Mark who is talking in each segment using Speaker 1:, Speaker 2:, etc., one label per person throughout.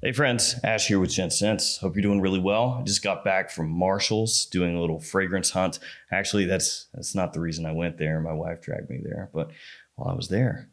Speaker 1: Hey friends, Ash here with Gents. Hope you're doing really well. I just got back from Marshall's doing a little fragrance hunt. Actually, that's not the reason I went there. My wife dragged me there. But while I was there,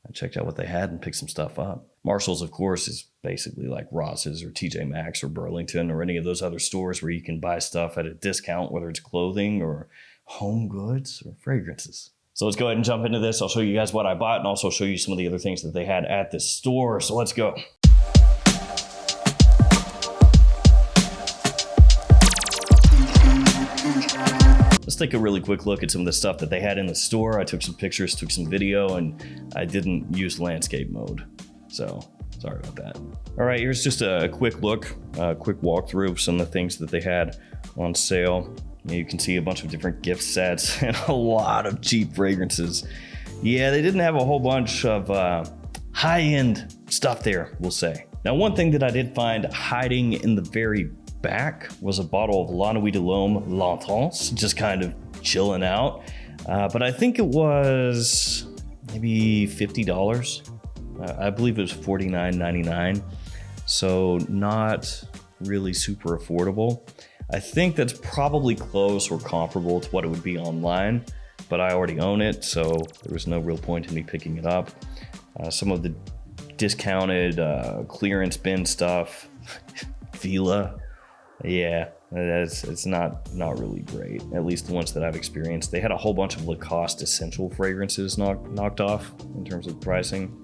Speaker 1: I checked out what they had and picked some stuff up. Marshall's, of course, is basically like Ross's or TJ Maxx or Burlington or any of those other stores where you can buy stuff at a discount, whether it's clothing or home goods or fragrances. So let's go ahead and jump into this. I'll show you guys what I bought and also show you some of the other things that they had at this store. So let's go. Let's take a really quick look at some of the stuff that they had in the store. I took some pictures, took some video, and I didn't use landscape mode. So sorry about that. All right, here's just a quick look, a quick walkthrough of some of the things that they had on sale. You can see a bunch of different gift sets and a lot of cheap fragrances. Yeah, they didn't have a whole bunch of high-end stuff there, we'll say. Now, one thing that I did find hiding in the very back was a bottle of La Nuit de l'Homme L'Enfance, just kind of chilling out. But I think it was maybe $50. I believe it was $49.99. So not really super affordable. I think that's probably close or comparable to what it would be online, but I already own it, so there was no real point in me picking it up. Some of the discounted clearance bin stuff, Fila. Yeah, it's not really great, at least the ones that I've experienced. They had a whole bunch of Lacoste essential fragrances knocked off in terms of pricing.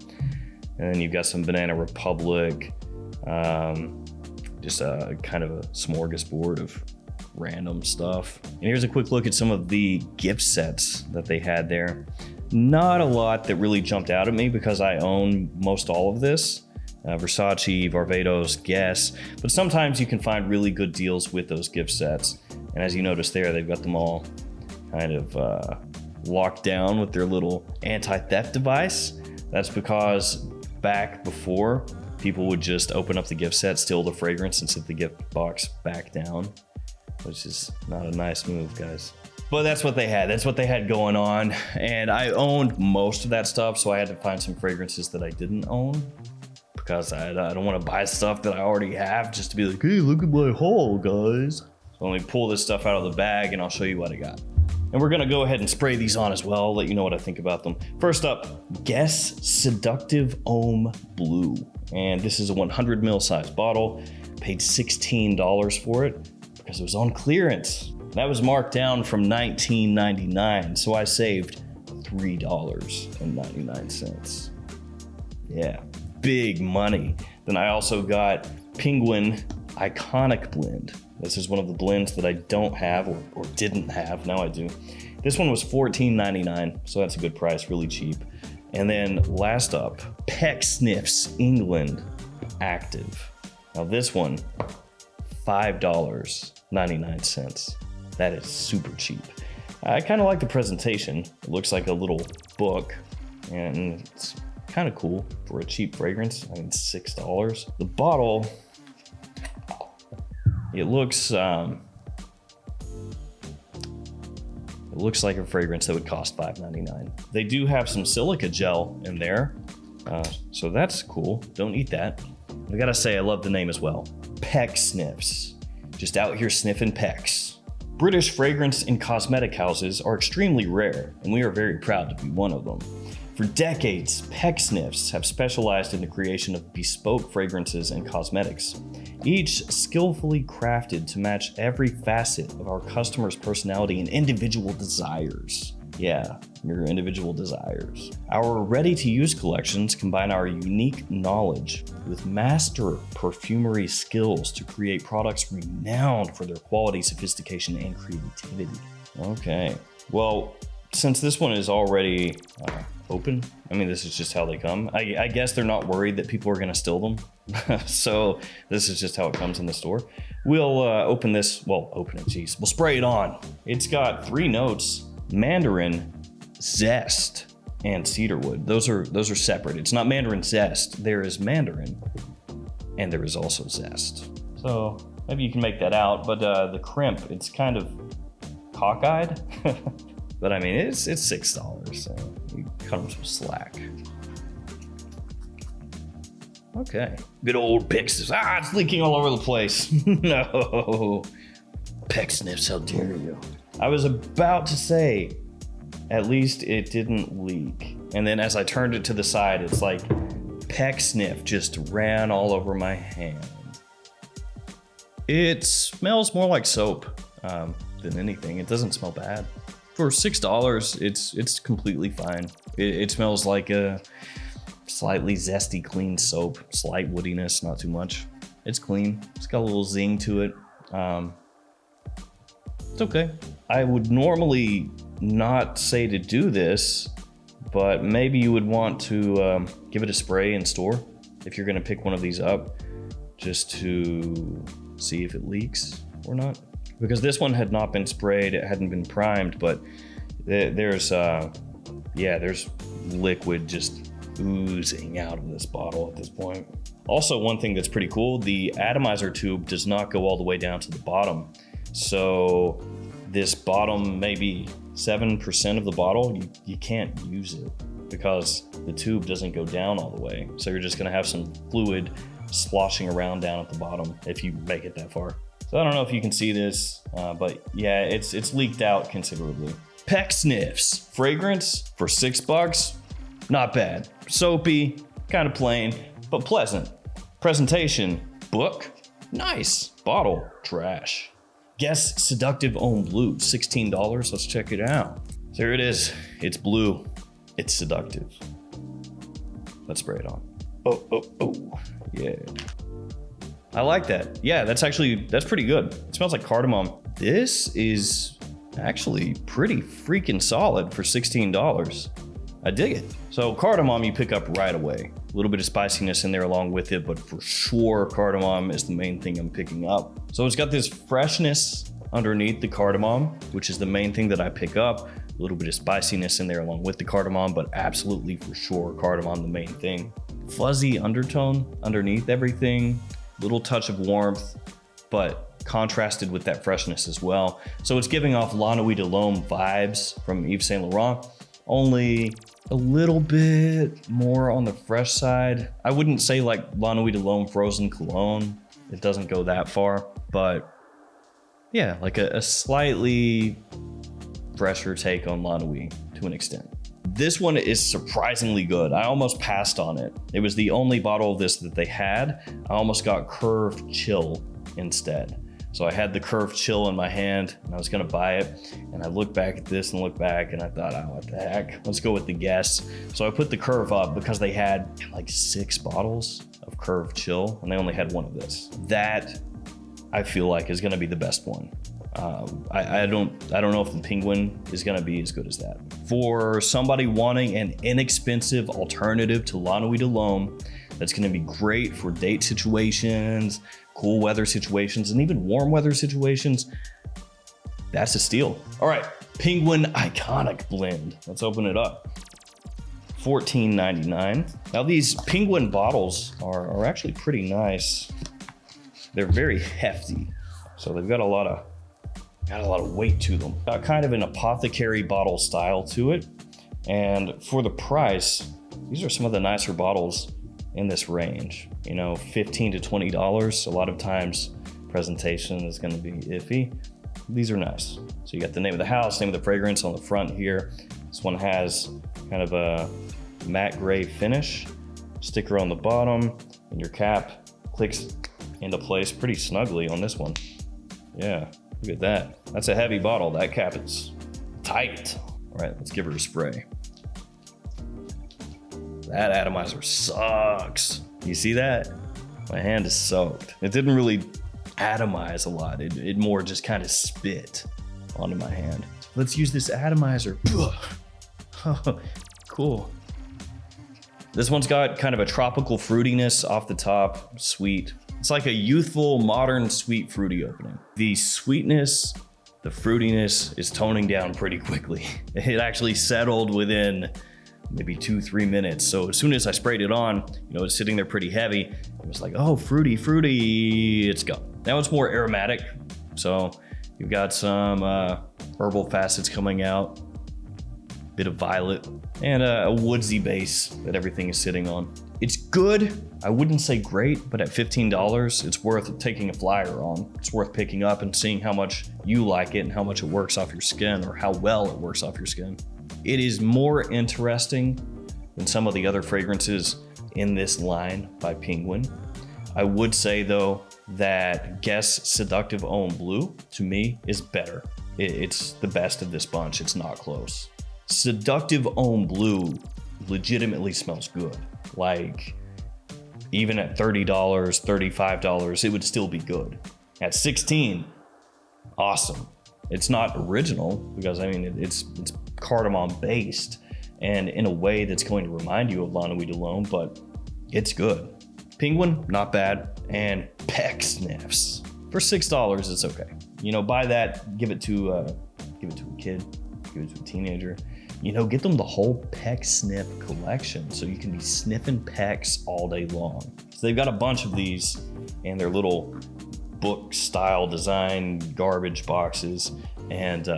Speaker 1: And then you've got some Banana Republic, just a kind of a smorgasbord of random stuff. And here's a quick look at some of the gift sets that they had there. Not a lot that really jumped out at me because I own most all of this. Versace, Barbados, Guess, but sometimes you can find really good deals with those gift sets. And as you notice there, they've got them all kind of locked down with their little anti-theft device. That's because back before, people would just open up the gift set, steal the fragrance, and set the gift box back down, which is not a nice move, guys. But that's what they had. That's what they had going on. And I owned most of that stuff, so I had to find some fragrances that I didn't own, because I don't want to buy stuff that I already have just to be like, hey, look at my haul, guys. So let me pull this stuff out of the bag and I'll show you what I got. And we're gonna go ahead and spray these on as well, I'll let you know what I think about them. First up, Guess Seductive Homme Blue. And this is a 100 ml size bottle. Paid $16 for it because it was on clearance. That was marked down from $19.99, so I saved $3.99. Yeah. Big money. Then I also got Penguin Iconic Blend. This is one of the blends that I don't have or didn't have. Now I do. This one was $14.99, so that's a good price, really cheap. And then last up, Peck Sniffs England Active. Now this one, $5.99. That is super cheap. I kind of like the presentation. It looks like a little book, and it's kind of cool for a cheap fragrance. I mean, $6. The bottle, it looks like a fragrance that would cost $5.99. They do have some silica gel in there, so that's cool. Don't eat that. I gotta say, I love the name as well. Peck Sniffs. Just out here sniffing pecks. British fragrance and cosmetic houses are extremely rare, and we are very proud to be one of them. For decades, Peck Sniffs have specialized in the creation of bespoke fragrances and cosmetics, each skillfully crafted to match every facet of our customers' personality and individual desires. Yeah, your individual desires. Our ready-to-use collections combine our unique knowledge with master perfumery skills to create products renowned for their quality, sophistication, and creativity. Okay, well, since this one is already open, I mean, this is just how they come. I guess they're not worried that people are gonna steal them. So this is just how it comes in the store. We'll open this, well, open it, geez. We'll spray it on. It's got 3 notes: mandarin, zest, and cedarwood. Those are separate. It's not mandarin zest. There is mandarin, and there is also zest. So maybe you can make that out, but the crimp, it's kind of cockeyed. But I mean, it's $6, so you cut them some slack. Okay. Good old Pix. Ah, it's leaking all over the place. No. Peck sniffs, how dare you. I was about to say, at least it didn't leak. And then as I turned it to the side, it's like peck sniff just ran all over my hand. It smells more like soap than anything. It doesn't smell bad. For $6, it's completely fine. It smells like a slightly zesty, clean soap. Slight woodiness, not too much. It's clean. It's got a little zing to it. It's okay. I would normally not say to do this, but maybe you would want to give it a spray in store if you're gonna pick one of these up, just to see if it leaks or not. Because this one had not been sprayed, it hadn't been primed, but there's liquid just oozing out of this bottle at this point. Also, one thing that's pretty cool, the atomizer tube does not go all the way down to the bottom. So this bottom, maybe 7% of the bottle, you can't use it because the tube doesn't go down all the way. So you're just gonna have some fluid sloshing around down at the bottom if you make it that far. So I don't know if you can see this, but yeah, it's leaked out considerably. Peck Sniffs, fragrance for $6, not bad. Soapy, kind of plain, but pleasant. Presentation, book, nice. Bottle, trash. Guess Seductive Own Blue, $16. Let's check it out. So here it is. It's blue. It's Seductive. Let's spray it on. Oh, yeah. I like that. Yeah, that's pretty good. It smells like cardamom. This is actually pretty freaking solid for $16. I dig it. So cardamom you pick up right away. A little bit of spiciness in there along with it, but for sure cardamom is the main thing I'm picking up. So it's got this freshness underneath the cardamom, which is the main thing that I pick up. A little bit of spiciness in there along with the cardamom, but absolutely for sure cardamom the main thing. Fuzzy undertone underneath everything, little touch of warmth, but contrasted with that freshness as well. So it's giving off La Nuit de l'Homme vibes from Yves Saint Laurent, only a little bit more on the fresh side. I wouldn't say like La Nuit de l'Homme frozen cologne. It doesn't go that far, but yeah, like a slightly fresher take on La Nuit to an extent. This one is surprisingly good. I almost passed on it. It was the only bottle of this that they had. I almost got Curved Chill instead. So I had the Curved Chill in my hand and I was gonna buy it. And I looked back at this and looked back and I thought, oh, what the heck? Let's go with the Guess. So I put the Curve up because they had like 6 bottles of Curved Chill and they only had one of this. That I feel like is gonna be the best one. I don't know if the Penguin is gonna be as good as that. For somebody wanting an inexpensive alternative to La Nuit de l'Homme, that's gonna be great for date situations, cool weather situations, and even warm weather situations, that's a steal. All right, Penguin Iconic Blend. Let's open it up. $14.99. Now these Penguin bottles are actually pretty nice. They're very hefty, so they've got a lot of weight to them. Got kind of an apothecary bottle style to it. And for the price, these are some of the nicer bottles in this range. You know, $15 to $20. A lot of times presentation is gonna be iffy. These are nice. So you got the name of the house, name of the fragrance on the front here. This one has kind of a matte gray finish. Sticker on the bottom, and your cap clicks into place pretty snugly on this one. Yeah. Look at that. That's a heavy bottle. That cap is tight. All right, let's give her a spray. That atomizer sucks. You see that? My hand is soaked. It didn't really atomize a lot. It more just kind of spit onto my hand. Let's use this atomizer. Oh, cool. This one's got kind of a tropical fruitiness off the top, sweet. It's like a youthful, modern, sweet, fruity opening. The sweetness, the fruitiness is toning down pretty quickly. It actually settled within maybe 2-3 minutes. So as soon as I sprayed it on, you know, it's sitting there pretty heavy. It was like, oh, fruity, it's gone. Now it's more aromatic. So you've got some herbal facets coming out. bit of violet, and a woodsy base that everything is sitting on. It's good. I wouldn't say great, but at $15, it's worth taking a flyer on. It's worth picking up and seeing how much you like it and how much it works off your skin, or how well it works off your skin. It is more interesting than some of the other fragrances in this line by Penguin. I would say though that Guess Seductive Own Blue, to me, is better. It's the best of this bunch. It's not close. Seductive Own Blue legitimately smells good. Like, even at $30, $35, it would still be good. At $16, awesome. It's not original because, I mean, it's cardamom based and in a way that's going to remind you of La Nuit de l'Homme, but it's good. Penguin, not bad. And Peck Sniffs. For $6, it's okay. You know, buy that, give it to a kid, give it to a teenager. You know, get them the whole Peck Sniff collection so you can be sniffing Pecks all day long. So they've got a bunch of these in their little book style design garbage boxes, and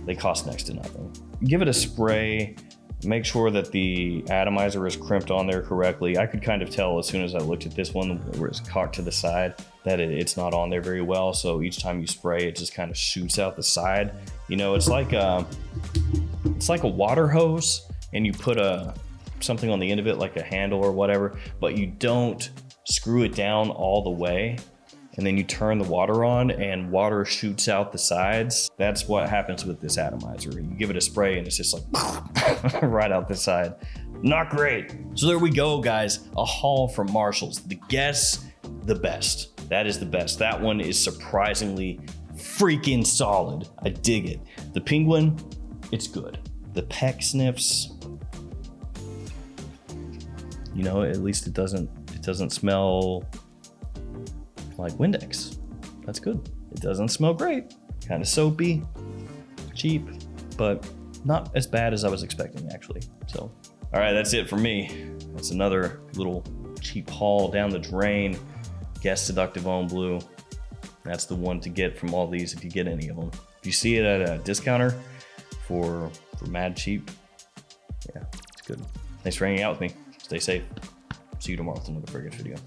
Speaker 1: they cost next to nothing. Give it a spray. Make sure that the atomizer is crimped on there correctly. I could kind of tell as soon as I looked at this one where it's cocked to the side that it's not on there very well. So each time you spray, it just kind of shoots out the side. You know, it's like a water hose, and you put something on the end of it, like a handle or whatever, but you don't screw it down all the way. And then you turn the water on and water shoots out the sides. That's what happens with this atomizer. You give it a spray and it's just like right out the side. Not great. So there we go, guys. A haul from Marshall's. The Guess the best. That is the best. That one is surprisingly freaking solid. I dig it. The Penguin, it's good. The Peck Sniffs, you know, at least it doesn't smell like Windex. That's good. It doesn't smell great. Kind of soapy, cheap, but not as bad as I was expecting, actually. So, all right, that's it for me. That's another little cheap haul down the drain. Guess Seductive Own Blue. That's the one to get from all these if you get any of them. If you see it at a discounter for mad cheap, yeah, it's good. Thanks for hanging out with me. Stay safe. See you tomorrow with another fragrance video.